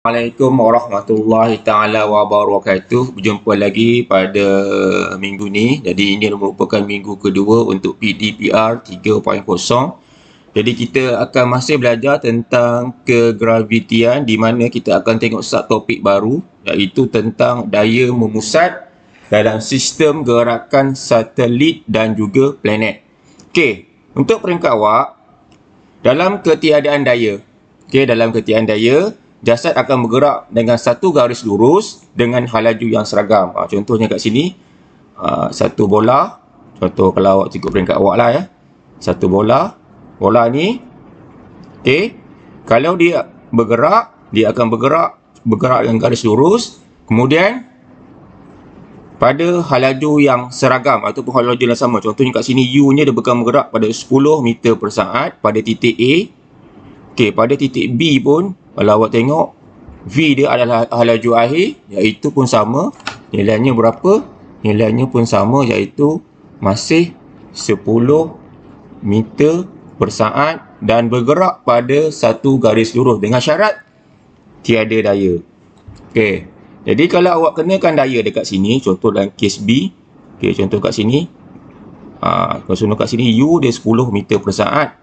Assalamualaikum warahmatullahi taala wabarakatuh. Berjumpa lagi pada minggu ni. Jadi ini merupakan minggu kedua untuk PDPR 3.0. Jadi kita akan masih belajar tentang kegravitian, di mana kita akan tengok subtopik baru, iaitu tentang daya memusat dalam sistem gerakan satelit dan juga planet. Okey, untuk peringkat awak, dalam ketiadaan daya, jasad akan bergerak dengan satu garis lurus dengan halaju yang seragam. Contohnya kat sini, satu bola. Contoh kalau awak ikut peringkat awak lah ya. Satu bola. Bola ni, okey, kalau dia bergerak, dia akan bergerak dengan garis lurus. Kemudian, pada halaju yang seragam ataupun halaju yang sama. Contohnya kat sini, U-nya dia akan bergerak pada 10 meter per saat pada titik A. Okey, pada titik B pun, kalau awak tengok, V dia adalah halaju akhir, iaitu pun sama. Nilainya berapa? Nilainya pun sama, iaitu masih 10 meter per saat dan bergerak pada satu garis lurus dengan syarat tiada daya. Okey, jadi kalau awak kenakan daya dekat sini, contoh dalam kes B, okey, contoh kat sini, contoh kat sini U dia 10 meter per saat.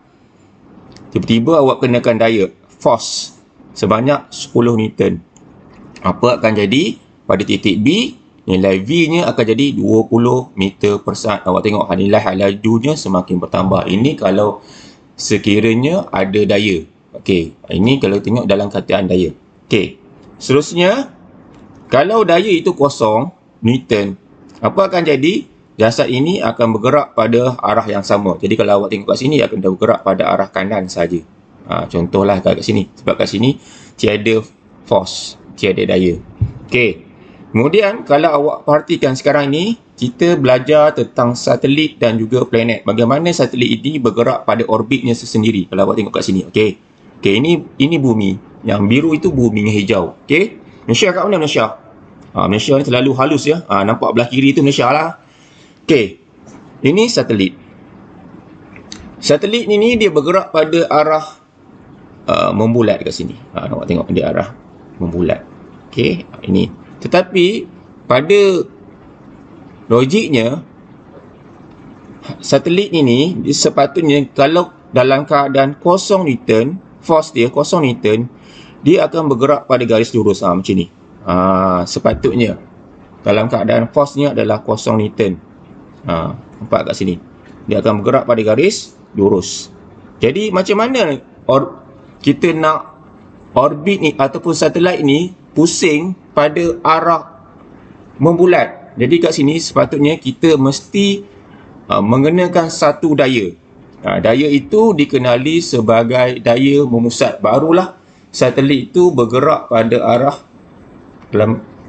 Tiba-tiba awak kenakan daya, force, sebanyak 10 Newton. Apa akan jadi? Pada titik B, nilai V-nya akan jadi 20 meter per saat. Awak tengok nilai halajunya semakin bertambah. Ini kalau sekiranya ada daya. Okey, ini kalau tengok dalam kataan daya. Okey, seterusnya, kalau daya itu kosong, Newton, apa akan jadi? Jasad ini akan bergerak pada arah yang sama. Jadi kalau awak tengok kat sini, akan bergerak pada arah kanan saja. Contohlah kat sini. Sebab kat sini tiada force, tiada daya. Okey. Kemudian kalau awak perhatikan sekarang ni, kita belajar tentang satelit dan juga planet. Bagaimana satelit ini bergerak pada orbitnya sendiri. Kalau awak tengok kat sini. Okey. Okey, ini bumi. Yang biru itu bumi yang hijau. Okey. Malaysia kat mana Malaysia? Malaysia ni terlalu halus ya. Nampak belah kiri tu Malaysia lah. Okey. Ini satelit. Satelit ini dia bergerak pada arah membulat kat sini. Awak tengok dia arah membulat. Okey, ini. Tetapi pada logiknya, satelit ini sepatutnya kalau dalam keadaan kosong Newton, force dia kosong Newton, dia akan bergerak pada garis lurus macam ni. Sepatutnya dalam keadaan force-nya adalah kosong Newton. Nampak kat sini. Dia akan bergerak pada garis lurus. Jadi macam mana kita nak orbit ni ataupun satelit ni pusing pada arah membulat? Jadi kat sini sepatutnya kita mesti mengenakan satu daya. Daya itu dikenali sebagai daya memusat. Barulah satelit itu bergerak pada arah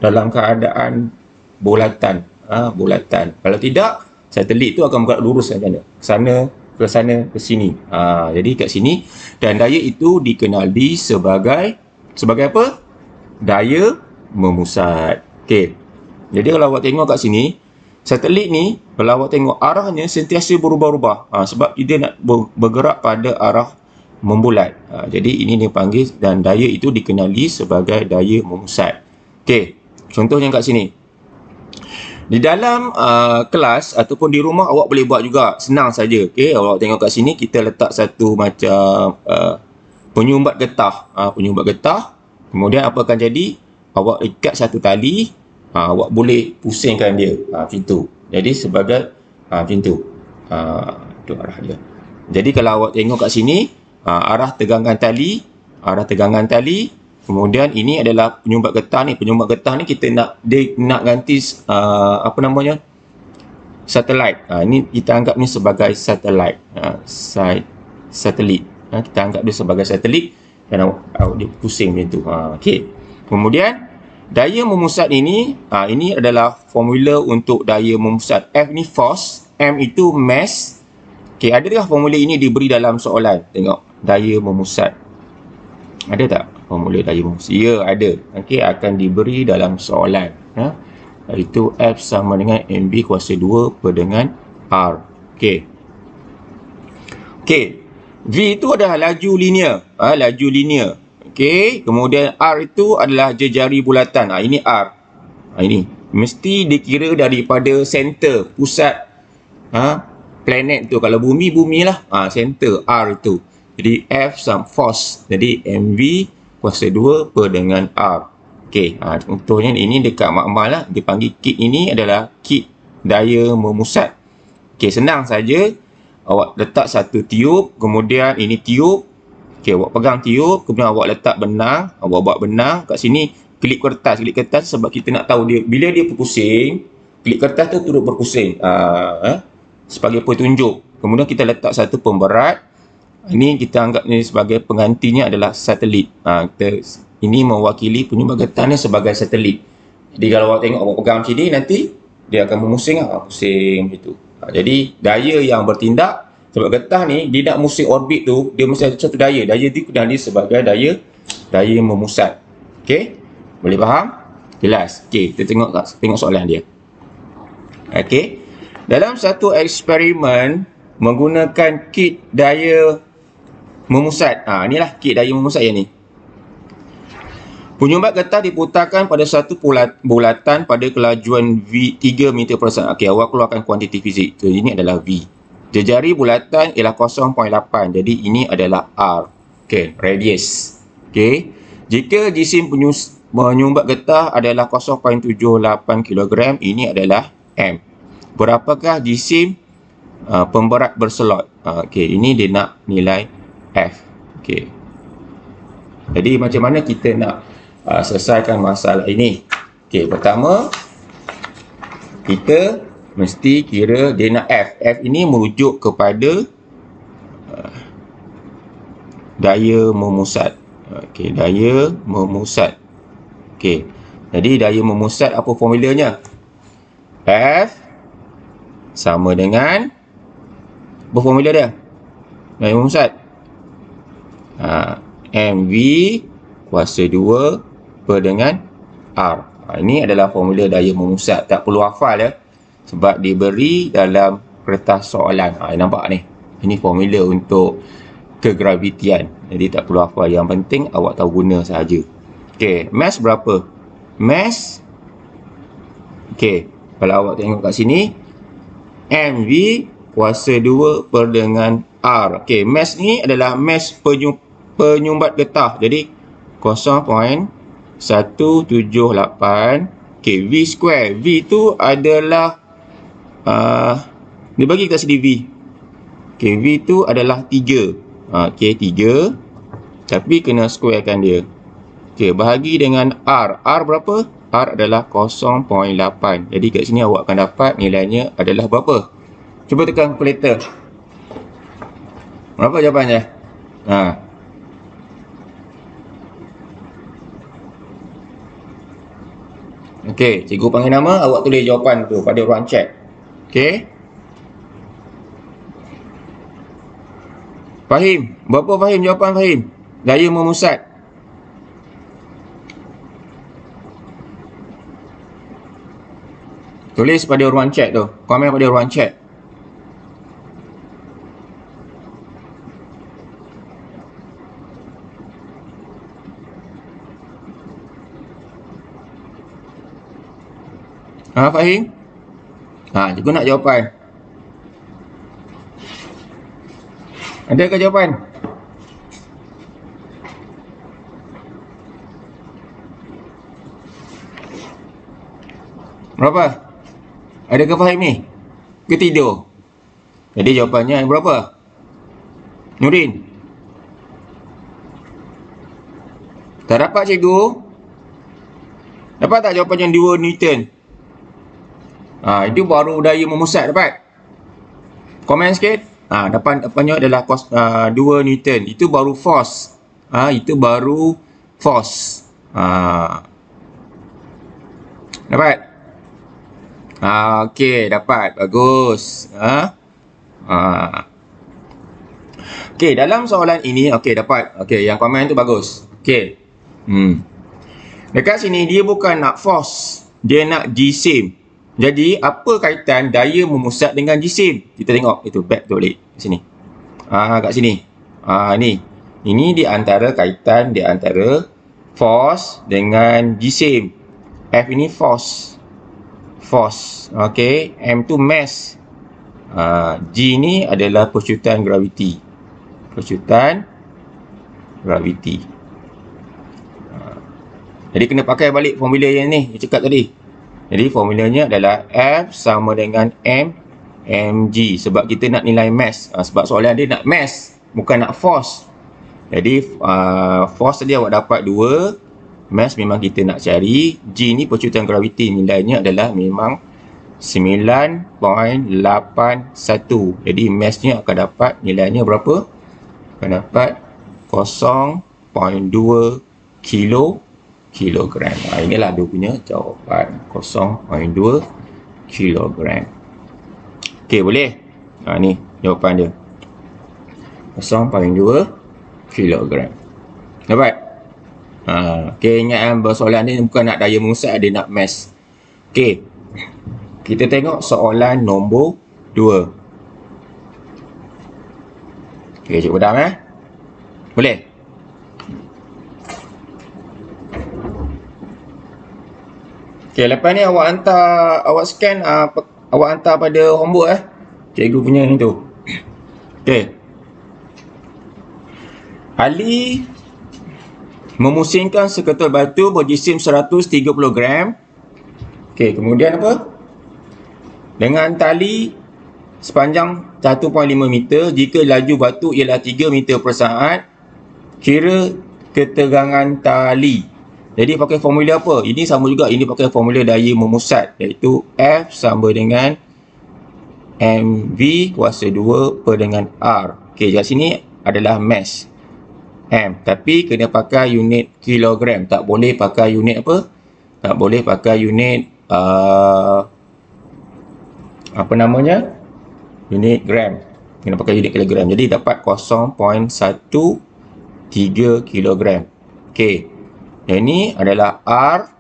dalam keadaan bulatan. Bulatan. Kalau tidak, satelit itu akan bergerak lurus ke sana, ke sini. Jadi kat sini, dan daya itu dikenali sebagai apa? Daya memusat. Okey. Jadi kalau awak tengok kat sini, satelit ni, kalau awak tengok arahnya sentiasa berubah-ubah. Sebab dia nak bergerak pada arah membulat. Jadi ini dipanggil, dan daya itu dikenali sebagai daya memusat. Okey. Contohnya kat sini. Di dalam kelas ataupun di rumah awak boleh buat juga, senang saja. Okey, awak tengok kat sini kita letak satu macam penyumbat getah. Penyumbat getah. Kemudian apa akan jadi? Awak ikat satu tali, awak boleh pusingkan dia macam tu. Jadi sebagai macam tu. Tu arah dia. Jadi kalau awak tengok kat sini, arah tegangan tali, kemudian ini adalah penyumbat getah ni. Penyumbat getah ni kita nak ganti satelit. Ini kita anggap ni sebagai satelit. Satelit. Kita anggap dia sebagai satelit dan awak dia pusing macam tu. Okey. Kemudian daya memusat ini adalah formula untuk daya memusat. F ni force, M itu mass. Okey, adakah formula ini diberi dalam soalan? Tengok, daya memusat. Ada tak formula daya memusat? Ya, ada. Okey, akan diberi dalam soalan. Iaitu F sama dengan MB kuasa 2 per dengan R. Okey. Okey. V itu adalah laju linear. Laju linear. Okey, kemudian R itu adalah jejari bulatan. Ini R. Ini mesti dikira daripada center, pusat planet tu. Kalau bumi, bumilah. Center R itu. Jadi F sama force. Jadi mv kuasa 2 per dengan R. Okey, contohnya ini dekat makmal lah. Dia panggil kit ini adalah kit daya memusat. Okey, senang saja. Awak letak satu tiub, kemudian ini tiub. Okey, awak pegang tiub, kemudian awak letak benang, awak buat benang kat sini, klip kertas. Klip kertas sebab kita nak tahu dia bila dia berpusing, klip kertas tu turut berpusing. Sebagai petunjuk. Kemudian kita letak satu pemberat. Ini kita anggap ni sebagai penggantinya adalah satelit. Ini mewakili penyumbang getah ni sebagai satelit. Jadi kalau awak tengok awak pegang macam ni, nanti dia akan memusing pusing macam tu. Jadi daya yang bertindak sebab getah ni dia nak musing orbit tu, dia mesti ada satu daya. Daya tu dia sebagai daya memusat. Okey? Boleh faham? Jelas. Okey, kita tengok soalan dia. Okey. Dalam satu eksperimen menggunakan kit daya memusat. Inilah kit daya memusat yang ni. Penyumbat getah diputarkan pada satu bulatan pada kelajuan V 3 meter per saat. Okey, awak keluarkan kuantiti fizik. So, ini adalah V. Jejari bulatan ialah 0.8. Jadi, ini adalah R. Okey, radius. Okey. Jika jisim menyumbat getah adalah 0.78 kg, ini adalah M. Berapakah jisim pemberat berselot? Okey, ini dia nak nilai F. Okey. Jadi, macam mana kita nak selesaikan masalah ini? Okey, pertama kita mesti kira dia nak F. F ini merujuk kepada daya memusat. Okey, daya memusat. Okey. Jadi daya memusat apa formulanya? F sama dengan apa formula dia? Daya memusat. mv kuasa 2 per dengan R. Ini adalah formula daya memusat. Tak perlu hafal ya. Sebab diberi dalam kertas soalan. Nampak ni. Ini formula untuk kegravitian. Jadi tak perlu hafal. Yang penting awak tahu guna sahaja. Okey, mass berapa? Mass. Okey, kalau awak tengok kat sini, mv kuasa 2 per dengan R. Okey, mass ni adalah mass penyumbat getah. Jadi 0.178. Okey, V square. V tu adalah dia bagi kat sini V. Okey, V tu adalah 3. Okey, 3. Tapi kena squarekan dia. Okey, bahagi dengan R. R berapa? R adalah 0.8. Jadi kat sini awak akan dapat nilainya adalah berapa? Cuba tekan kalkulator. Berapa jawapannya? Okey, cikgu panggil nama, awak tulis jawapan tu pada ruang chat. Okey. Fahim? Berapa Fahim jawapan Fahim? Daya memusat. Tulis pada ruang chat tu. Komen pada ruang chat. Fahim? Cikgu nak jawapan. Adakah jawapan? Berapa? Adakah Fahim ni? Ke tidur? Jadi jawapannya berapa? Nurin? Tak dapat cikgu? Dapat tak jawapan yang 2 Newton? Itu baru daya memusat dapat. Komen sikit. Dapannya adalah 2 Newton. Itu baru force. Itu baru force. Dapat? Okey, dapat. Bagus. Okey, dalam soalan ini, okey, dapat. Okey, yang komen tu bagus. Okey. Dekat sini, dia bukan nak force. Dia nak jisim. Jadi, apa kaitan daya memusat dengan jisim? Kita tengok. Itu back tu balik. Sini. Kat sini. Ni. Ini di antara kaitan di antara force dengan jisim. F ini force. Okey, M tu mass. G ni adalah percutan graviti. Jadi kena pakai balik formula yang ni, yang cakap tadi. Jadi formulanya adalah F sama dengan M mg, sebab kita nak nilai mass. Sebab soalan dia nak mass, bukan nak force. Jadi force tadi awak dapat 2, mass memang kita nak cari. G ni percutan graviti, nilainya adalah memang 9.81. Jadi massnya akan dapat nilainya berapa? Akan dapat 0.2 kilogram. Inilah dia punya jawapan, 0.2 kilogram. Okey, boleh? Ni jawapan dia, 0.2 kilogram. Dapat? Okey, ingat soalan ni bukan nak daya memusat, dia nak mass. Okey, kita tengok soalan nombor 2. Okey, cikgu pedam boleh? Okey, lepas ni awak scan, awak hantar pada homework cikgu punya ni tu. Okey. Ali memusingkan seketul batu berjisim 130 gram. Okey, kemudian apa? Dengan tali sepanjang 1.5 meter, jika laju batu ialah 3 meter per saat, kira ketegangan tali. Jadi pakai formula apa? Ini sama juga, ini pakai formula daya memusat, iaitu F sama dengan mv kuasa 2 per dengan R. Okey, kat sini adalah mass M, tapi kena pakai unit kilogram, tak boleh pakai unit apa? Tak boleh pakai unit apa namanya? Unit gram. Kena pakai unit kilogram. Jadi dapat 0.13 kilogram. Okey. Yang ini adalah R.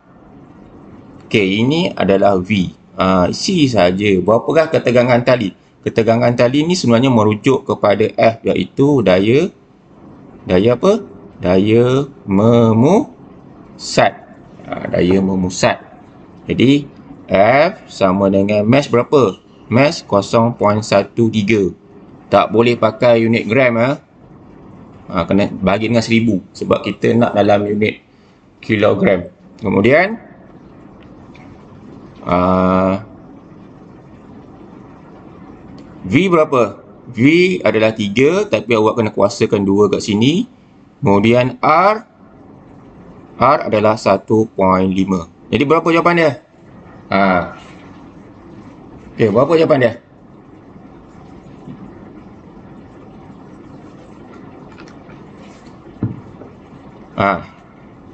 Okey, ini adalah V. Isi saja. Berapakah ketegangan tali? Ketegangan tali ni sebenarnya merujuk kepada F, iaitu daya apa? Daya memusat. Daya memusat. Jadi F sama dengan mass berapa? Mass 0.13. Tak boleh pakai unit gram kena bagi dengan 1000, sebab kita nak dalam unit kilogram. Kemudian V berapa? V adalah 3, tapi awak kena kuasakan 2 kat sini. Kemudian R adalah 1.5. Jadi berapa jawapan dia? Okey, berapa jawapan dia?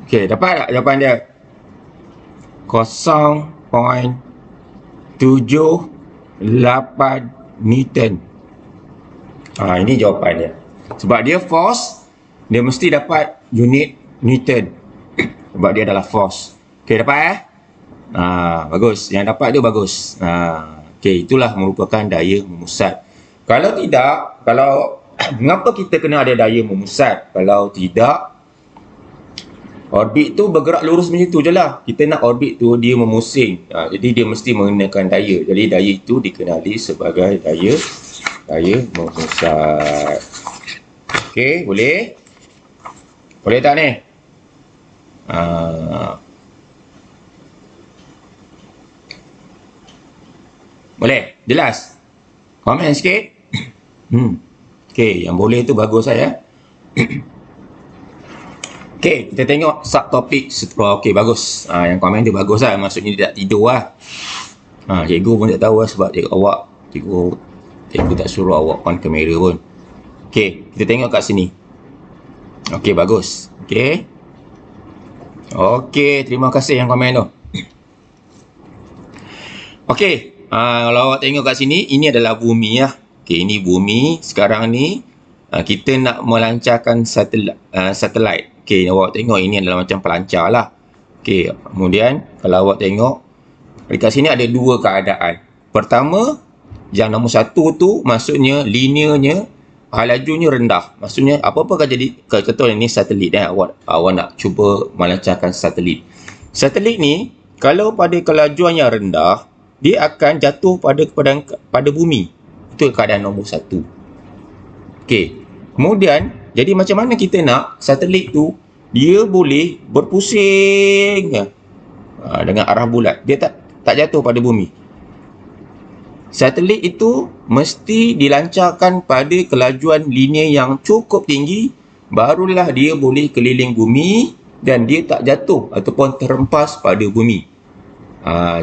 Okey, dapat tak jawapan dia? 0.78 Newton. Ini jawapan dia. Sebab dia force, dia mesti dapat unit Newton. Sebab dia adalah force. Okey, dapat bagus. Yang dapat tu bagus. Okey, itulah merupakan daya memusat. Kalau tidak, mengapa kita kena ada daya memusat? Kalau tidak, orbit tu bergerak lurus macam tu je lah. Kita nak orbit tu dia memusing. Jadi dia mesti mengenakan daya. Jadi daya itu dikenali sebagai daya memusat. Okey, boleh? Boleh tak ni? Boleh? Jelas? Komen sikit? Okey, yang boleh tu bagus saya. Okey, kita tengok subtopik seterusnya. Okey, bagus. Yang komen tu bagus lah. Maksudnya dia tak tidur lah. Cikgu pun tak tahu lah, sebab cikgu tak suruh awak on kamera pun. Okey, kita tengok kat sini. Okey, bagus. Okey. Okey, terima kasih yang komen tu. Okey. Kalau awak tengok kat sini, ini adalah bumi lah. Okey, ini bumi. Sekarang ni kita nak melancarkan satelit. Okey, awak tengok ini adalah macam pelancar lah. Okey, kemudian kalau awak tengok dekat sini ada dua keadaan. Pertama, yang nombor 1 tu maksudnya linearnya lajunya rendah. Maksudnya apa-apa akan jadi, contoh ini satelit awak nak cuba melancarkan satelit. Satelit ni kalau pada kelajuan yang rendah, dia akan jatuh pada bumi. Itu keadaan nombor satu. Okey. Kemudian, jadi macam mana kita nak satelit tu dia boleh berpusing dengan arah bulat. Dia tak jatuh pada bumi. Satelit itu mesti dilancarkan pada kelajuan linear yang cukup tinggi, barulah dia boleh keliling bumi dan dia tak jatuh ataupun terhempas pada bumi.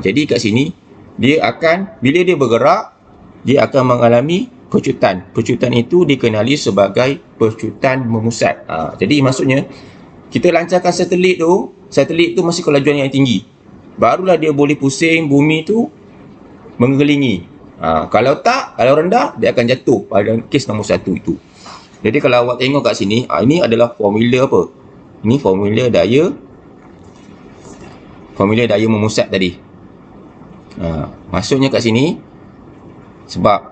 Jadi kat sini dia akan, bila dia bergerak, dia akan mengalami pecutan. Pecutan itu dikenali sebagai pecutan memusat. Jadi maksudnya kita lancarkan satelit tu masih kelajuan yang tinggi, barulah dia boleh pusing bumi tu mengelilingi. Kalau rendah, dia akan jatuh pada kes nombor satu itu. Jadi kalau awak tengok kat sini, ini adalah formula apa? Ini formula daya memusat tadi. Maksudnya kat sini, sebab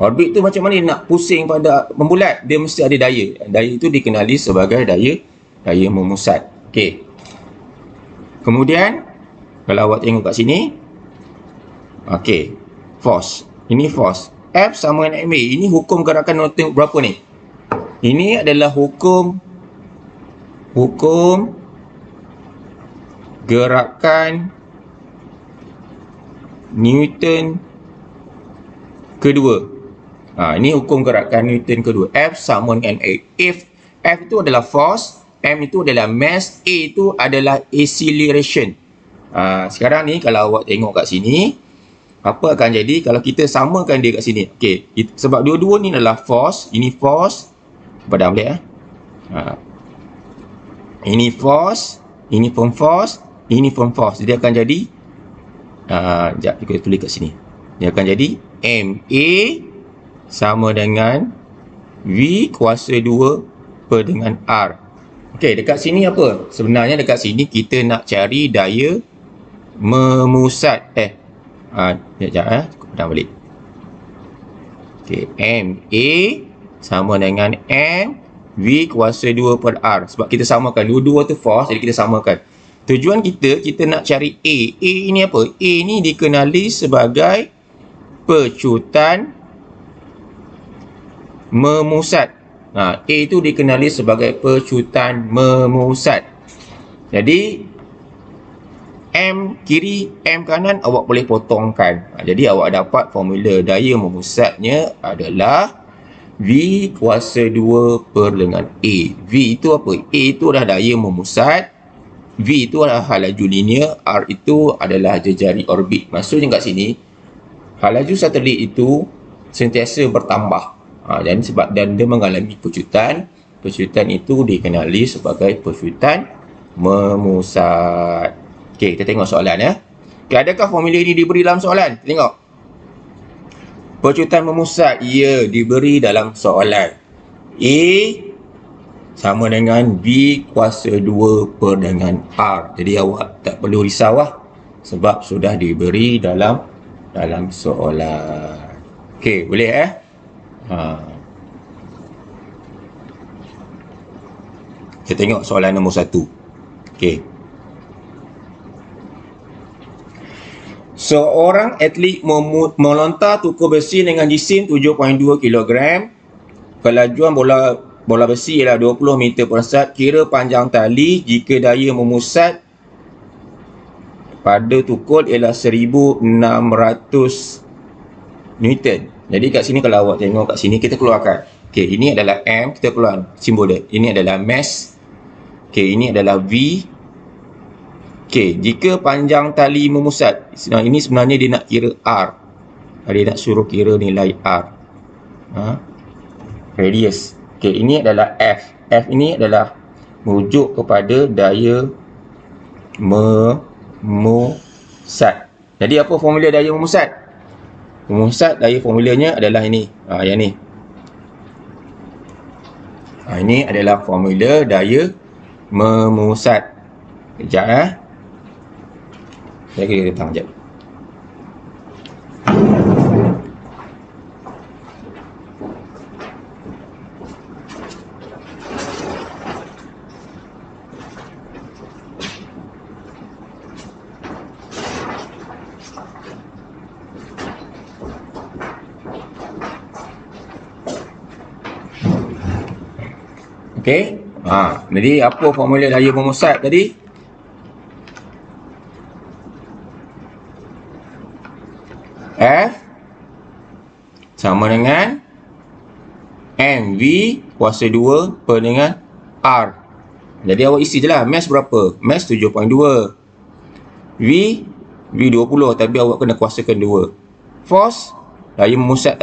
orbit tu macam mana dia nak pusing pada membulat, dia mesti ada daya. Daya itu dikenali sebagai daya memusat. Okey. Kemudian kalau awak tengok kat sini, okey, force. Ini force. F sama dengan ma. Ini hukum gerakan Newton berapa ni? Ini adalah hukum gerakan Newton kedua. Ini hukum gerakan Newton kedua. F sama dengan ma. If F itu adalah force, m itu adalah mass, a itu adalah acceleration. Sekarang ni kalau awak tengok kat sini, apa akan jadi kalau kita samakan dia kat sini? Okey, sebab dua-dua ni adalah force. Ini force. Pada ambil ini force, ini pun force, ini pun force. Dia akan jadi sekejap kita tulis kat sini. Dia akan jadi MA sama dengan V kuasa 2 per dengan R. Okey, dekat sini apa? Sebenarnya dekat sini kita nak cari daya memusat. Sekejap dah balik. Okey, MA sama dengan M V kuasa 2 per R. Sebab kita samakan dua-dua tu force, jadi kita samakan. Tujuan kita nak cari A. A ini apa? A ni dikenali sebagai pecutan memusat. A itu dikenali sebagai pecutan memusat. Jadi M kiri, M kanan awak boleh potongkan. Jadi awak dapat formula daya memusatnya adalah V kuasa 2 per dengan A. V itu apa? A itu adalah daya memusat, V itu adalah laju linear, R itu adalah jejari orbit. Maksudnya kat sini, laju satelit itu sentiasa bertambah. Dan dia mengalami pecutan. Pecutan itu dikenali sebagai pecutan memusat. Okey, kita tengok soalan ya. Okay, adakah formula ini diberi dalam soalan? Tengok. Pecutan memusat, ya, diberi dalam soalan. A sama dengan V kuasa 2 per dengan R. Jadi awak tak perlu risau sebab sudah diberi dalam soalan. Okey, boleh Kita tengok soalan nombor 1. Okey. Seorang atlet melontar tukur besi dengan jisim 7.2 kg. Kelajuan bola besi ialah 20 meter per saat. Kira panjang tali jika daya memusat pada tukul ialah 1600 Newton. Jadi kat sini kalau awak tengok kat sini, kita keluarkan. Okey, ini adalah M, kita keluar simbol dia. Ini adalah mass. Okey, ini adalah V. Okey, jika panjang tali memusat, ini sebenarnya dia nak kira R. Dia nak suruh kira nilai R. Radius. Okey, ini adalah F. F ini adalah merujuk kepada daya memusat. Jadi apa formula daya memusat? Memusat daya formulanya adalah ini. Yang ni. Ini adalah formula daya memusat. Sekejap saya kira datang sekejap. Okey. Jadi apa formula daya memusat tadi? F sama dengan mv kuasa 2 per dengan R. Jadi awak isi je lah. Mass berapa? Mass 7.2. V 20, tapi awak kena kuasakan 2. Force, daya memusat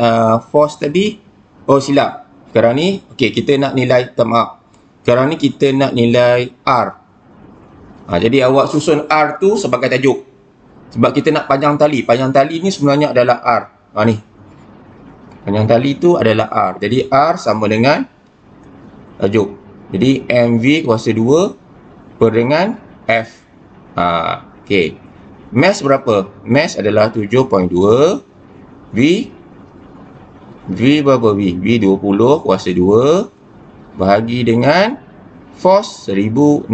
force tadi. Oh silap. Sekarang ni, okey, kita nak nilai, maaf. Sekarang ni kita nak nilai R. Jadi awak susun R tu sebagai tajuk. Sebab kita nak panjang tali. Panjang tali ni sebenarnya adalah R. Ni. Panjang tali tu adalah R. Jadi R sama dengan tajuk. Jadi mv kuasa 2 per dengan F. Okey. Mass berapa? Mass adalah 7.2. V berapa V? V 20 kuasa 2 bahagi dengan force 1600.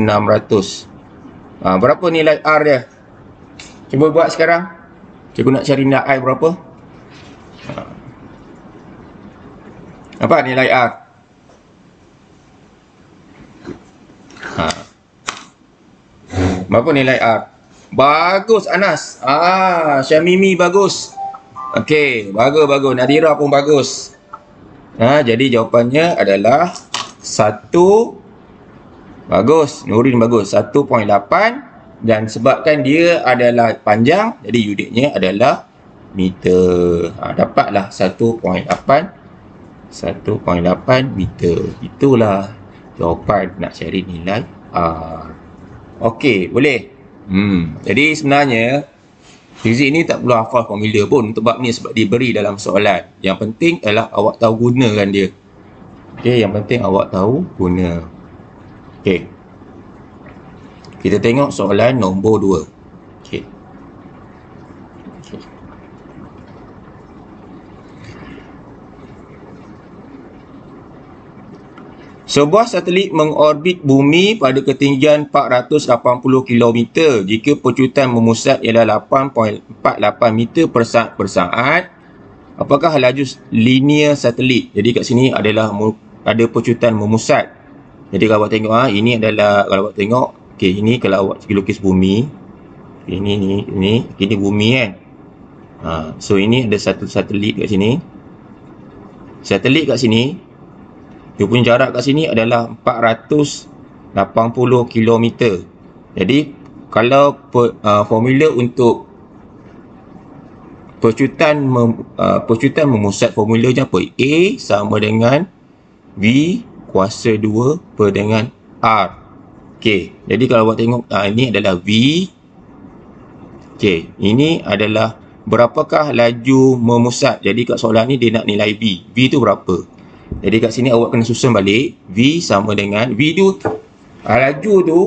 Berapa nilai R dia? Cuba buat sekarang. Cikgu nak cari nilai I berapa? Apa nilai R? Berapa nilai R? Bagus Anas. Syamimi bagus. Okey, bagus. Nadira pun bagus. Jadi jawapannya adalah 1. Bagus. Nurin bagus. 1.8. Dan sebabkan dia adalah panjang, jadi unitnya adalah meter. Dapatlah 1.8 meter. Itulah jawapan nak cari nilai R. Okey, boleh. Jadi sebenarnya fizik ni tak perlu hafal formula pun untuk bab ni, sebab diberi dalam soalan. Yang penting adalah awak tahu gunakan dia. Okey, yang penting awak tahu guna. Okey. Kita tengok soalan nombor 2. Okey. Sebuah satelit mengorbit bumi pada ketinggian 480 km jika pecutan memusat ialah 8.48 meter per saat. Apakah laju linear satelit? Jadi kat sini adalah ada pecutan memusat. Jadi kalau awak tengok ini adalah, kalau awak tengok, okey, ini kalau awak lukis bumi. Ini bumi kan. So ini ada satu satelit kat sini. Satelit kat sini, dia punya jarak kat sini adalah 480 km. Jadi kalau formula untuk pecutan memusat, formulanya apa? A sama dengan V kuasa 2 per dengan R. Okey, jadi kalau awak tengok ini adalah V. Okey, ini adalah berapakah laju memusat. Jadi kat soalan ni dia nak nilai V. V tu berapa? Jadi kat sini awak kena susun balik. V sama dengan V tu laju tu,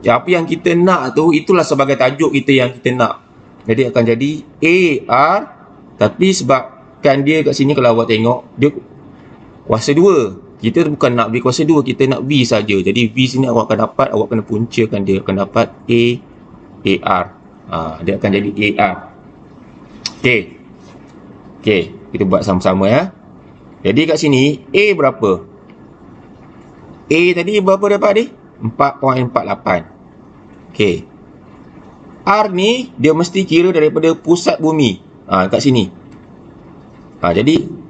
apa yang kita nak tu, itulah sebagai tajuk kita yang kita nak. Jadi akan jadi AR, tapi sebabkan dia kat sini kalau awak tengok dia kuasa 2. Kita bukan nak V kuasa 2, kita nak V saja. Jadi V sini awak akan dapat, awak kena puncakan dia, akan dapat AR. Dia akan jadi AR. Okey, kita buat sama-sama ya. Jadi kat sini A berapa? A tadi berapa dapat ni? 4.48. Okey. R ni dia mesti kira daripada pusat bumi. Kat sini. Jadi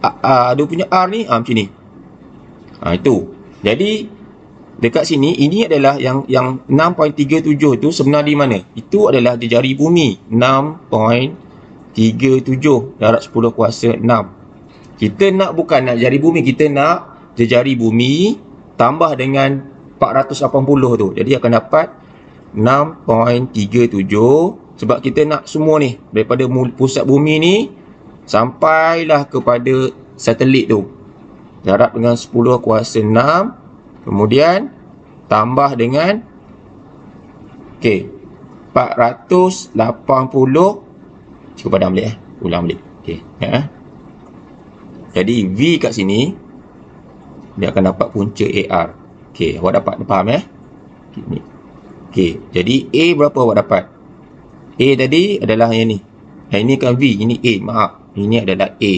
dia punya R ni macam ni. Itu. Jadi dekat sini ini adalah yang 6.37 tu sebenarnya di mana? Itu adalah jari bumi. 6.37 darab 10 kuasa 6. Kita nak bukan nak jari bumi, kita nak jari bumi tambah dengan 480 tu. Jadi akan dapat 6.37 sebab kita nak semua ni daripada pusat bumi ni sampailah kepada satelit tu. Darab dengan 10 kuasa 6, kemudian tambah dengan 480. Cuba padam balik ulang balik. Jadi V kat sini dia akan dapat punca AR. Awak dapat faham ni. Jadi A berapa awak dapat? A tadi adalah yang ni. Yang ini kan V, ini A, maaf. Ini adalah A.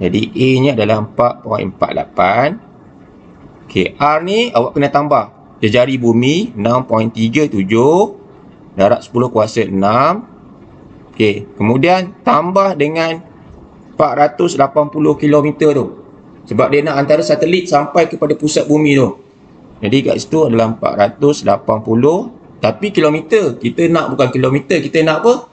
Jadi A ni adalah 4.48. Okey, R ni awak kena tambah. Jejari bumi 6.37, darat 10 kuasa 6. Okey, kemudian tambah dengan 480 km tu. Sebab dia nak antara satelit sampai kepada pusat bumi tu. Jadi kat situ adalah 480, tapi kilometer. Kita nak bukan kilometer, kita nak apa?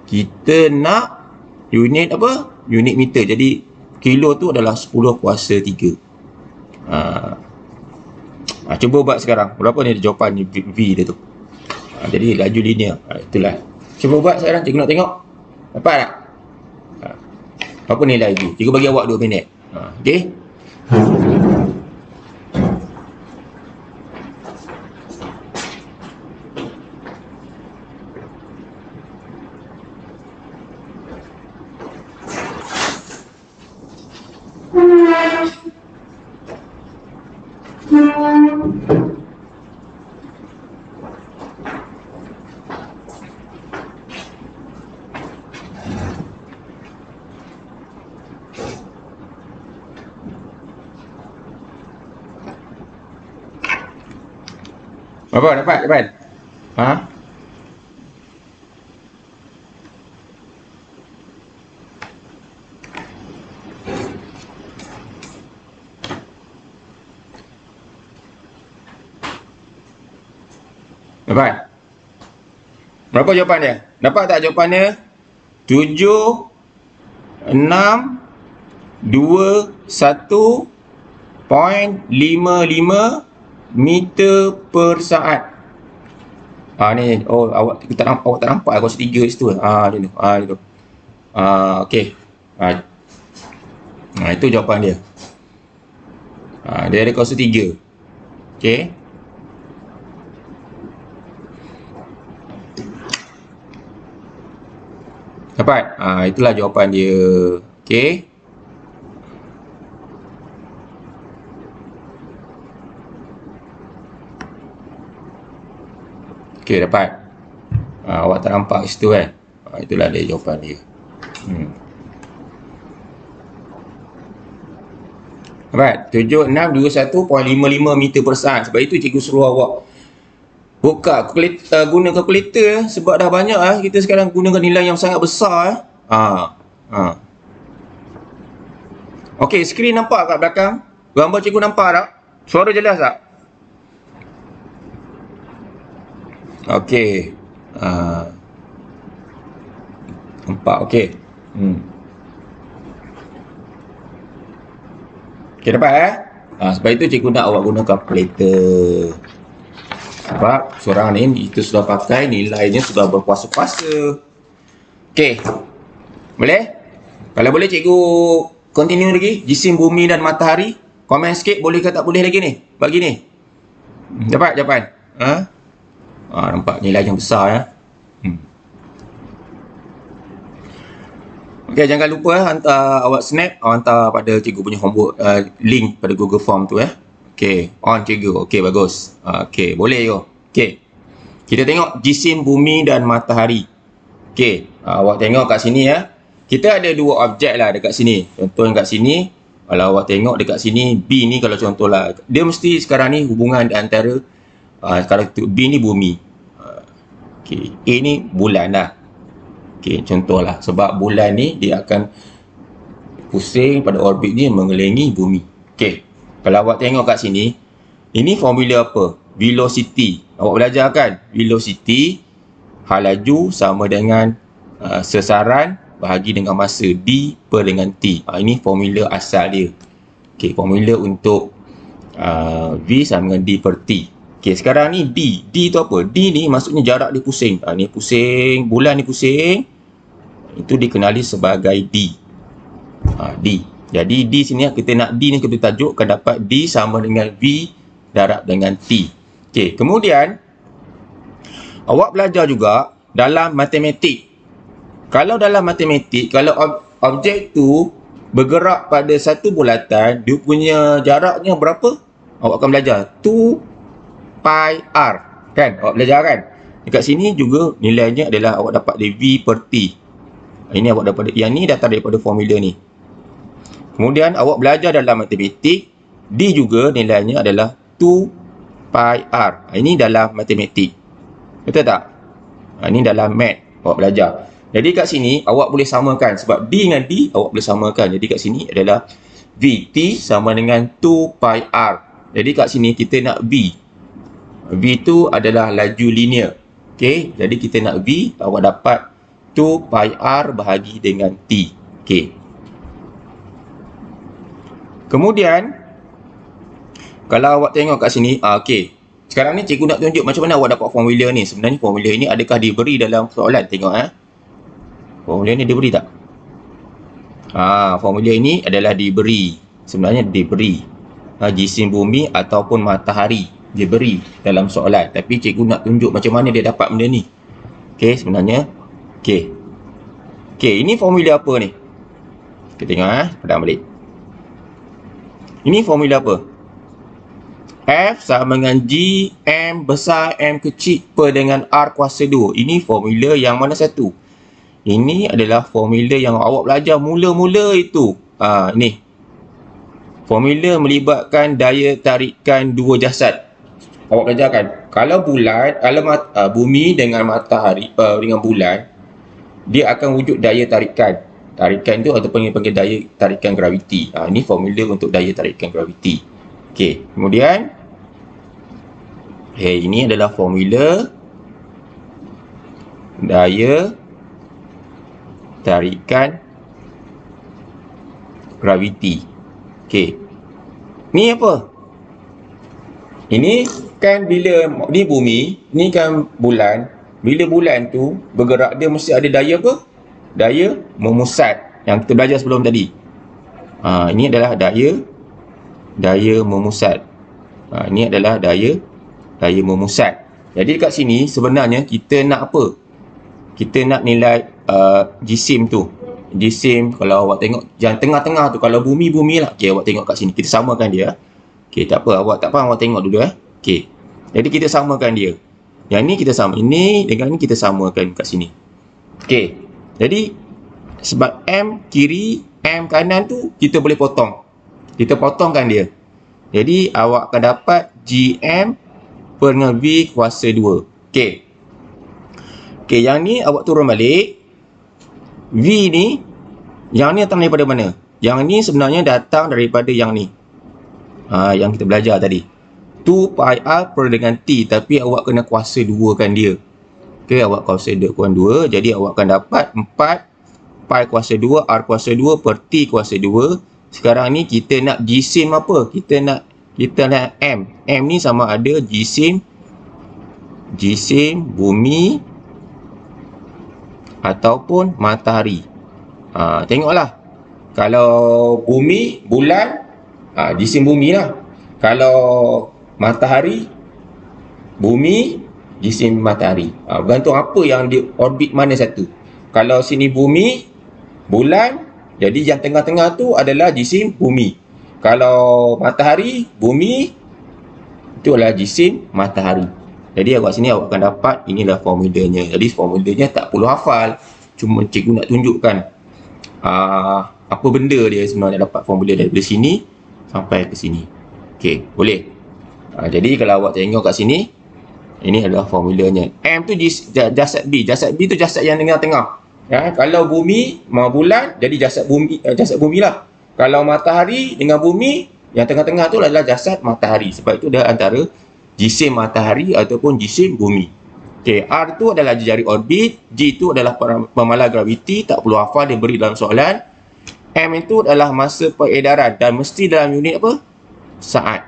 Kita nak unit apa? Unit meter. Jadi kilo tu adalah 10 kuasa 3. Cuba buat sekarang. Berapa ni jawapan V dia tu? Jadi laju linear. Itulah. Cuba buat sekarang. Cikgu nak tengok. Dapat tak? Apa nilai V? Cikgu bagi awak 2 minit. Okey. Berapa dapat? Dapat? Dapat? Berapa jawapan dia? Dapat tak jawapan dia? 7, 6, 2, 1.55 meter per saat. Ni awak tak nampak kuasa 3 situ. Dia tu. Dia tu. Okey. Itu jawapan dia. Dia ada kuasa 3. Okey. Dapat? Itulah jawapan dia. Okey. Okey, dapat. Awak tak nampak situ kan? Itulah dia jawapan dia. Dapat? 7621.55 meter per saat. Sebab itu cikgu suruh awak buka kalkulator, guna kalkulator sebab dah banyak kita sekarang gunakan nilai yang sangat besar. Okey, skrin nampak kat belakang? Gambar cikgu nampak tak? Suara jelas tak? Okey. Nampak okey. Okey, dapat sebab itu cikgu nak awak guna kalkulator. Sebab seorang ni kita sudah pakai nilainya sudah berkuasa-kuasa. Okey. Boleh? Kalau boleh cikgu continue lagi. Jisim bumi dan matahari. Komen sikit boleh ke tak boleh lagi ni? Bagi ni. Dapat jawapan? Nampak nilai yang besar ya. Okey, jangan lupa hantar awak snap, hantar pada cikgu punya homework link pada Google Form tu ya. Okey, on cikgu. Okey, bagus. Okey, boleh yo. Okey. Kita tengok jisim bumi dan matahari. Okey, awak tengok kat sini ya. Kita ada dua objek lah dekat sini. Contoh kat sini, kalau awak tengok dekat sini B ni kalau contohlah, dia mesti sekarang ni hubungan di antara kalau B ni bumi. Okey, A ni bulan lah. Okey, contohlah sebab bulan ni dia akan pusing pada orbit ni mengelilingi bumi. Okey. Kalau awak tengok kat sini, ini formula apa? Velocity. Awak belajar kan? Velocity hal laju sama dengan sesaran bahagi dengan masa D per dengan T. Ini formula asal dia. Okey, formula untuk V sama dengan D per T. Okey, sekarang ni D. D tu apa? D ni maksudnya jarak dia pusing. Ni pusing, bulan ni pusing. Itu dikenali sebagai D. D. Jadi D sini kita nak D ni kita tajuk akan dapat D sama dengan V darab dengan T. Okey, kemudian awak belajar juga dalam matematik. Kalau dalam matematik, kalau objek tu bergerak pada satu bulatan, dia punya jaraknya berapa? Awak akan belajar 2 pi r. Kan? Awak belajar kan? Dekat sini juga nilainya adalah awak dapat dari V per T. Ini awak dapat, yang ni datang daripada formula ni. Kemudian awak belajar dalam matematik, D juga nilainya adalah 2 pi R. Ini dalam matematik. Betul tak? Ini dalam math awak belajar. Jadi kat sini awak boleh samakan sebab D dengan D awak boleh samakan. Jadi kat sini adalah VT sama dengan 2 pi R. Jadi kat sini kita nak V. V tu adalah laju linear. Okey, jadi kita nak V, awak dapat 2 pi R bahagi dengan T. Okey. Kemudian kalau awak tengok kat sini, okey. Sekarang ni cikgu nak tunjuk macam mana awak dapat formula ni. Sebenarnya formula ini adakah diberi dalam soalan? Tengok formula ni diberi tak? Formula ini adalah diberi. Sebenarnya diberi. Jisim bumi ataupun matahari diberi dalam soalan. Tapi cikgu nak tunjuk macam mana dia dapat benda ni. Okey, sebenarnya. Okey. Okey, ini formula apa ni? Kita tengok padam balik. Ini formula apa? F sama dengan G M besar M kecil per dengan R kuasa 2. Ini formula yang mana satu? Ini adalah formula yang awak belajar mula-mula itu. Ini. Formula melibatkan daya tarikan dua jasad. Awak belajarkan. Kalau bulan, kalau bumi dengan matahari dengan bulan, dia akan wujud daya tarikan. Tarikan itu ataupun panggil daya tarikan graviti. Ini formula untuk daya tarikan graviti. Okey, kemudian ini adalah formula daya tarikan graviti. Okey. Ni apa? Ini kan bila ni bumi, ni kan bulan. Bila bulan tu bergerak dia mesti ada daya apa? Daya memusat yang kita belajar sebelum tadi. Ini adalah daya memusat. Ini adalah daya memusat. Jadi kat sini sebenarnya kita nak apa? Kita nak nilai jisim tu. Jisim kalau awak tengok yang tengah-tengah tu, kalau bumi lah. Okey, awak tengok kat sini. Kita samakan dia. Okey, tak apa. Awak tak faham, awak tengok dulu Okey. Jadi kita samakan dia. Yang ni kita sama. Ini dengan ni kita samakan kat sini. Okey. Jadi sebab M kiri, M kanan tu kita boleh potong. Kita potongkan dia. Jadi awak akan dapat GM per dengan V kuasa 2. Okey. Okey, yang ni awak turun balik. V ni, yang ni datang daripada mana? Yang ni sebenarnya datang daripada yang ni. Yang kita belajar tadi. 2 pi R per dengan T, tapi awak kena kuasa 2 kan dia. Okey, awak kuasa 2 kurang 2, jadi awak akan dapat 4 pi kuasa 2 R kuasa 2 per T kuasa 2. Sekarang ni kita nak jisim apa? Kita nak M. M ni sama ada jisim bumi ataupun matahari. Tengoklah. Kalau bumi, bulan, jisim bumi lah. Kalau matahari, bumi, jisim matahari. Bergantung apa yang di orbit mana satu. Kalau sini bumi, bulan, jadi yang tengah-tengah tu adalah jisim bumi. Kalau matahari, bumi, itu adalah jisim matahari. Jadi awak sini awak akan dapat inilah formulanya. Jadi formulanya tak perlu hafal. Cuma cikgu nak tunjukkan apa benda dia sebenarnya dapat formula dari sini sampai ke sini. Okey, boleh. Jadi kalau awak tengok kat sini, ini adalah formulanya. M tu jasad B. Jasad B tu jasad yang tengah-tengah. Kalau bumi mau bulan, jadi jasad bumi lah. Kalau matahari dengan bumi, yang tengah-tengah tu adalah jasad matahari. Sebab itu dia antara jisim matahari ataupun jisim bumi. Okey, R tu adalah jari orbit, G tu adalah pemalar graviti, tak perlu hafal, dia beri dalam soalan. M itu adalah masa peredaran dan mesti dalam unit apa? Saat.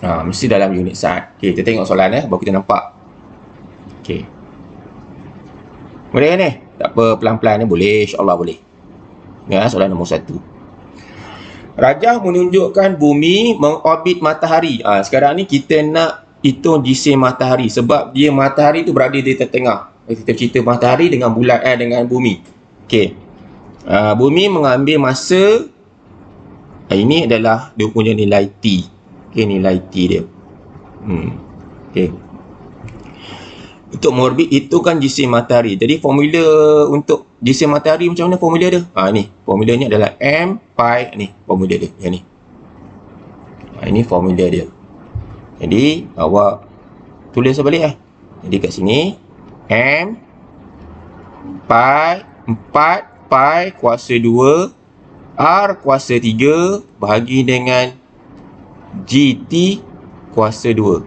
Mesti dalam unit saat. Okey, kita tengok soalan baru kita nampak. Okey. Boleh kan ni? Tak apa, pelan-pelan ni boleh, insya-Allah boleh. Soalan nombor 1. Rajah menunjukkan bumi mengorbit matahari. Sekarang ni kita nak hitung jisim matahari sebab dia matahari tu berada di tengah. Kita cerita matahari dengan bulan dengan bumi. Okey. Bumi mengambil masa ini adalah dia punya nilai T. Okey, nilai T dia. Okey. Untuk mengorbit itu kan jisim matahari. Jadi formula untuk jisim matahari macam mana formula dia? Ni formulanya adalah M pi ni formula dia yang ni. Ini formula dia. Jadi awak tulis balik lah. Jadi kat sini M pi 4 pi kuasa 2 R kuasa 3 bahagi dengan GT kuasa 2.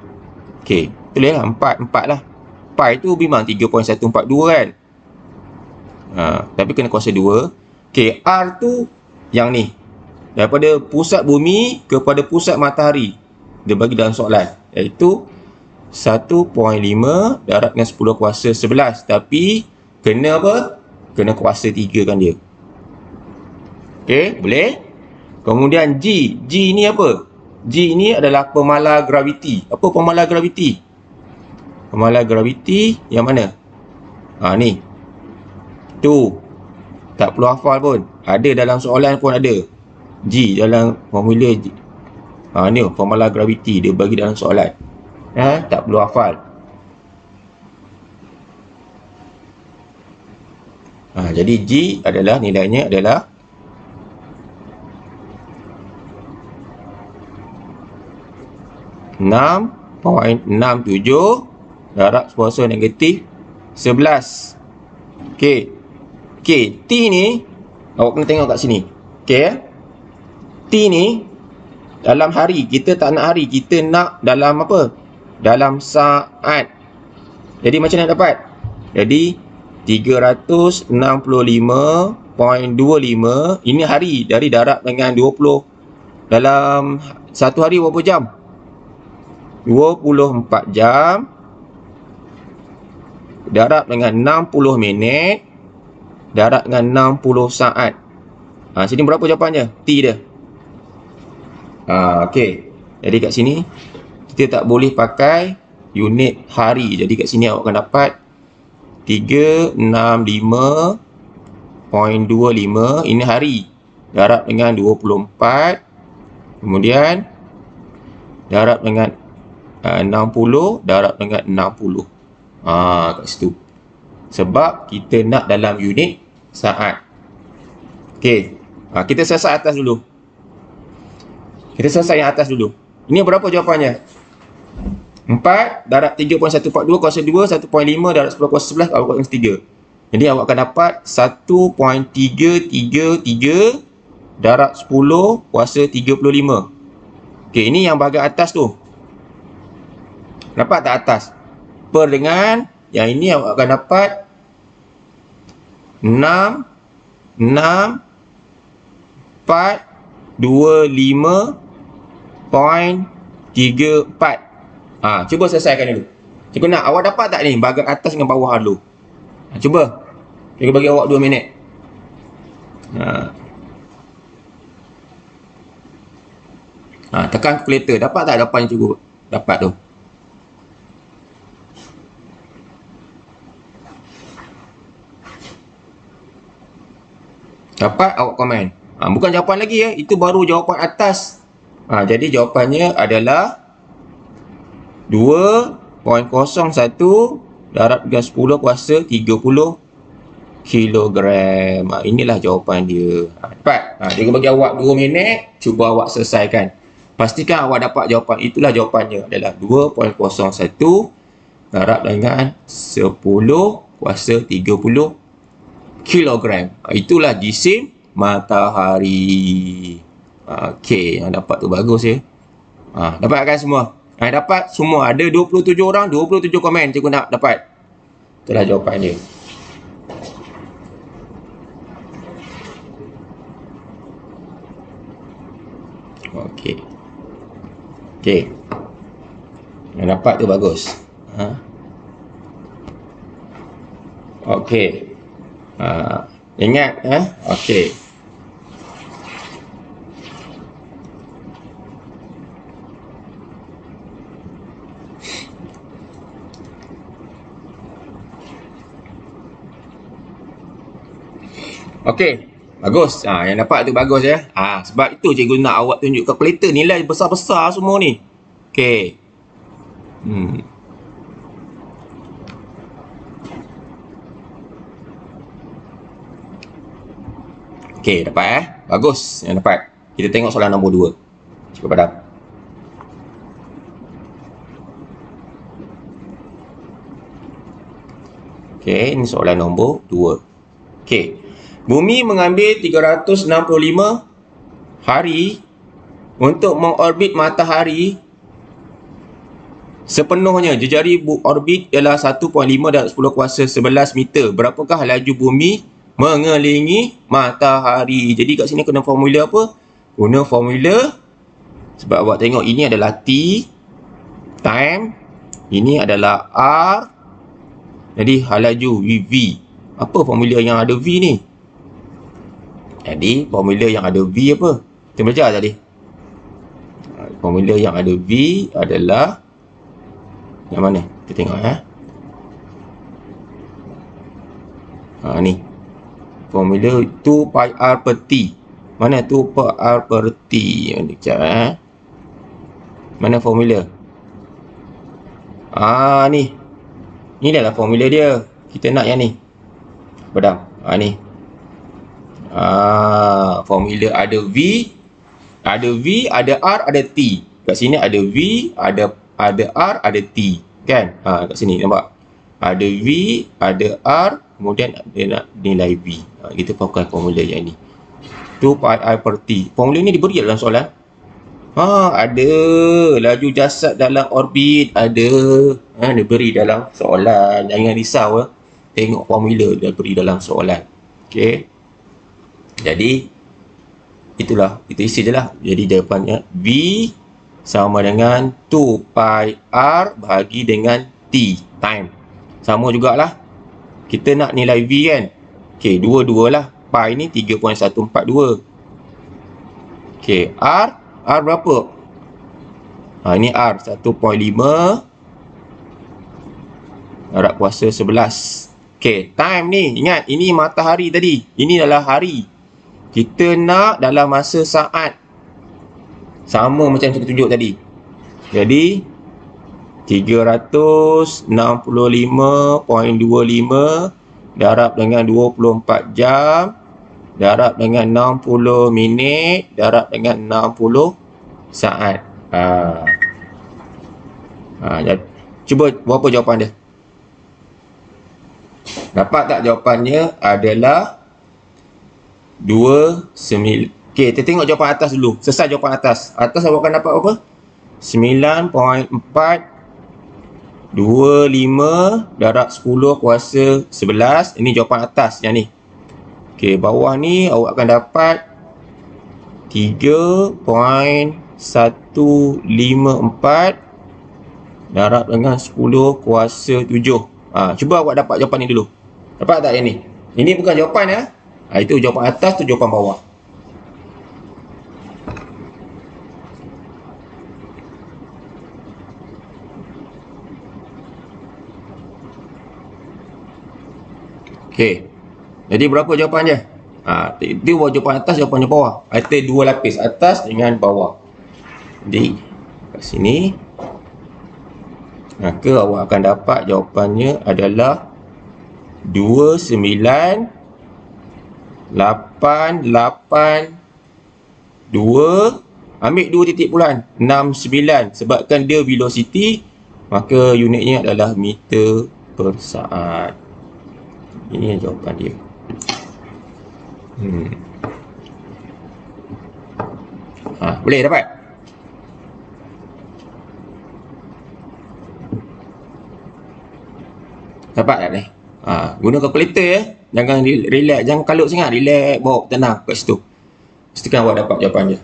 Okey, tulislah 4 lah. Pi tu memang 3.142 kan. Tapi kena kuasa 2. Okey, R tu yang ni. Daripada pusat bumi kepada pusat matahari. Dia bagi dalam soalan. Iaitu 1.5 darat dengan 10 kuasa 11. Tapi kena apa? Kena kuasa 3 kan dia. Okey, boleh? Kemudian G. G ni apa? G ni adalah pemalar graviti. Apa pemalar graviti? Pemalar graviti yang mana? Ni. Tu. Tak perlu hafal pun. Ada dalam soalan pun ada. G dalam formula G. Ni pemalar graviti dia bagi dalam soalan. Tak perlu hafal. Jadi G adalah nilainya adalah 6.67 darat kuasa negatif 11. Okey. T ni awak kena tengok kat sini. Okey. T ni dalam hari, kita tak nak hari, kita nak dalam apa? Dalam saat. Jadi macam mana dapat? Jadi 365.25 ini hari dari darat dengan 20. Dalam satu hari berapa jam? 24 jam. Darat dengan 60 minit. Darat dengan 60 saat. Sini berapa jawapannya? T dia. Okey. Jadi kat sini kita tak boleh pakai unit hari. Jadi kat sini awak akan dapat 365.25 ini hari. Darat dengan 24. Kemudian darat dengan 60, darat dengan 60. Kat situ. Sebab kita nak dalam unit saat. Okey. Kita selesai atas dulu. Kita selesai yang atas dulu. Ini berapa jawapannya? 4 darat 3.142 kuasa 2, 1.5 darat 10 kuasa 11 awak kuasa 3. Jadi awak akan dapat 1.333 darat 10 kuasa 35. Okey, ini yang bahagian atas tu. Dapat tak atas? Per dengan yang ini awak akan dapat 6 425.34. Cuba selesaikan dulu. Cikgu nak awak dapat tak ni bahagian atas dengan bawah dulu? Cuba. Cikgu bagi awak 2 minit. Tekan kalkulator. Dapat tak jawapan cikgu dapat tu? Dapat, awak komen. Bukan jawapan lagi ya. Itu baru jawapan atas. Jadi jawapannya adalah 2.01 darat dengan 10 kuasa 30 kilogram. Inilah jawapan dia. Dapat. Dia bagi awak 2 minit. Cuba awak selesaikan. Pastikan awak dapat jawapan. Itulah jawapannya adalah 2.01 darat dengan 10 kuasa 30 kilogram. Itulah jisim matahari. Okey, yang dapat tu bagus ya. Dapat kan semua? Dapat semua. Ada 27 orang, 27 komen cikgu nak dapat. Itulah jawapan dia. Okey. Okey. Yang dapat tu bagus. Okey. Ingat okey. Okey, bagus. Yang dapat tu bagus ya. Sebab itu cikgu nak awak tunjuk kalkulator nilai besar-besar semua ni. Okey. Okey, dapat Bagus yang dapat. Kita tengok soalan nombor 2. Cikgu padam. Okey, ini soalan nombor 2. Okey. Bumi mengambil 365 hari untuk mengorbit matahari sepenuhnya. Jejari orbit ialah 1.5 dan 10 kuasa 11 meter. Berapakah laju bumi mengelilingi matahari? Jadi kat sini guna formula apa? Guna formula, sebab awak tengok ini adalah T, time, ini adalah R, jadi laju V. Apa formula yang ada V ni? Jadi formula yang ada V apa? Kita belajar tadi. Formula yang ada V adalah yang mana? Kita tengok ni. Formula 2 pi R per T. Mana 2 pi R per T? Sekejap Mana formula? Ni. Ni adalah formula dia. Kita nak yang ni. Padam. Ni. Formula ada V, ada R, ada T. Kat sini ada V, ada R, ada T. Kan? Kat sini nampak? Ada V, ada R, kemudian dia nak nilai V. Kita pakai formula yang ni. 2 pi R per T. Formula ni diberi dalam soalan. Ada laju jasad dalam orbit, ada. Diberi dalam soalan. Jangan risau. Tengok formula dia beri dalam soalan. Okey. Jadi itulah, kita isi je lah. Jadi jawapannya V sama dengan 2 pi R bahagi dengan T, time. Sama jugalah. Kita nak nilai V kan. Okey, dua-dua lah. Pi ni 3.142. Okey, R berapa? Ini R 1.5 darab kuasa 11. Okey, time ni, ingat ini matahari tadi. Ini adalah hari. Kita nak dalam masa saat. Sama macam kita tunjuk tadi. Jadi 365.25 darab dengan 24 jam darab dengan 60 minit darab dengan 60 saat. Cuba berapa jawapan dia? Dapat tak jawapannya adalah 29. Okey, kita tengok jawapan atas dulu. Selesai jawapan atas. Atas awak akan dapat apa? 9.425 darab 10 kuasa 11. Ini jawapan atas yang ni. Okey, bawah ni awak akan dapat 3.154 darab dengan 10 kuasa 7. Cuba awak dapat jawapan ni dulu. Dapat tak yang ni? Ini bukan jawapan ya. Itu jawapan atas, tu jawapan bawah. Okey. Jadi berapa jawapan dia? Itu jawapan atas, jawapan bawah. Ada dua lapis, atas dengan bawah. Jadi kat sini maka awak akan dapat jawapannya adalah 29.882. Ambil 2 titik bulan 69. Sebabkan dia velocity, maka unitnya adalah meter per saat. Ini jawapan dia. Boleh dapat? Dapat tak ni? Guna kalkulator ya. Jangan relax, jangan kalut sangat. Relax, bawa tenang kat situ. Pastikan awak dapat jawapan dia.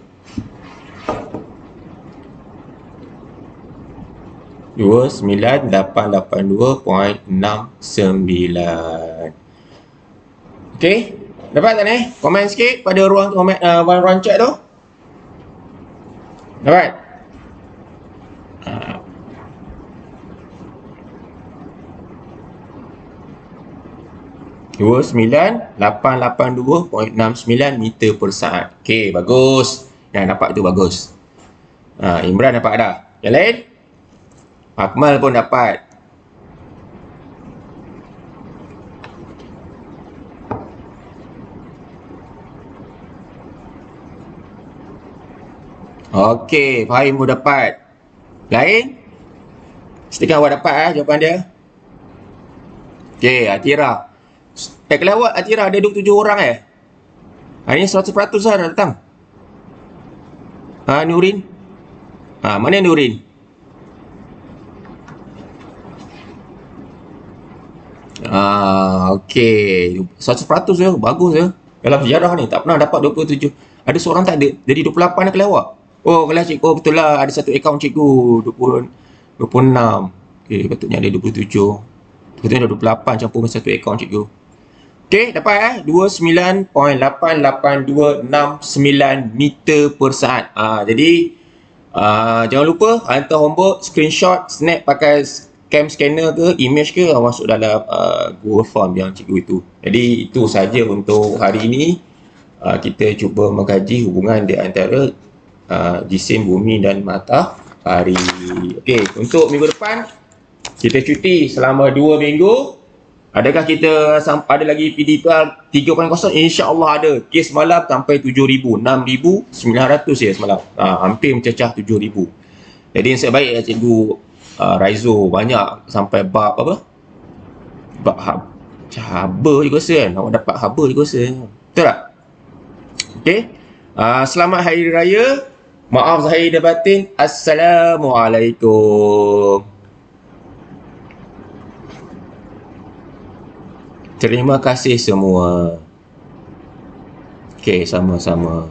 29882.69. Okey, dapat tak ni? Komen sikit pada ruang komen, ruang chat tu. Dapat? 29882.69 meter per saat. Okey, bagus. Yang dapat tu bagus. Imran dapat dah. Yang lain? Akmal pun dapat. Okey, Fahim pun dapat. Lain? Pastikan awak dapat jawapan dia. Okey, Atira. Kelawat Atira ada 27 orang Hari ni 100% lah dah datang. Nurin. Mana Nurin? Okey. 100% ya. Bagus ya. Dalam sejarah ni tak pernah dapat 27. Ada seorang tak ada. Jadi 28 dah kelawat. Oh, kelas cikgu. Oh, betul lah. Ada satu akaun cikgu. 20, 26. Okey, patutnya ada 27. Patutnya ada 28 campur dengan satu akaun cikgu. Okey, dapat 29.882699 meter per saat. Jadi jangan lupa hantar homework, screenshot, snap pakai cam scanner ke, image ke, masuk dalam Google Form yang cikgu itu. Jadi itu saja untuk hari ini. Kita cuba mengkaji hubungan di antara jisim bumi dan matahari. Okey, untuk minggu depan kita cuti selama 2 minggu. Adakah kita ada lagi PDPR 3.0? InsyaAllah ada. Kes semalam sampai 7,000. 6,900 ya semalam. Hampir mencecah 7,000. Jadi yang sebaik ya cikgu Raizo banyak sampai bab apa? Bab haba juga rasa kan. Awak dapat haba juga rasa. Betul tak? Okey. Selamat Hari Raya. Maaf zahir dan batin. Assalamualaikum. Terima kasih semua. Okey, sama-sama.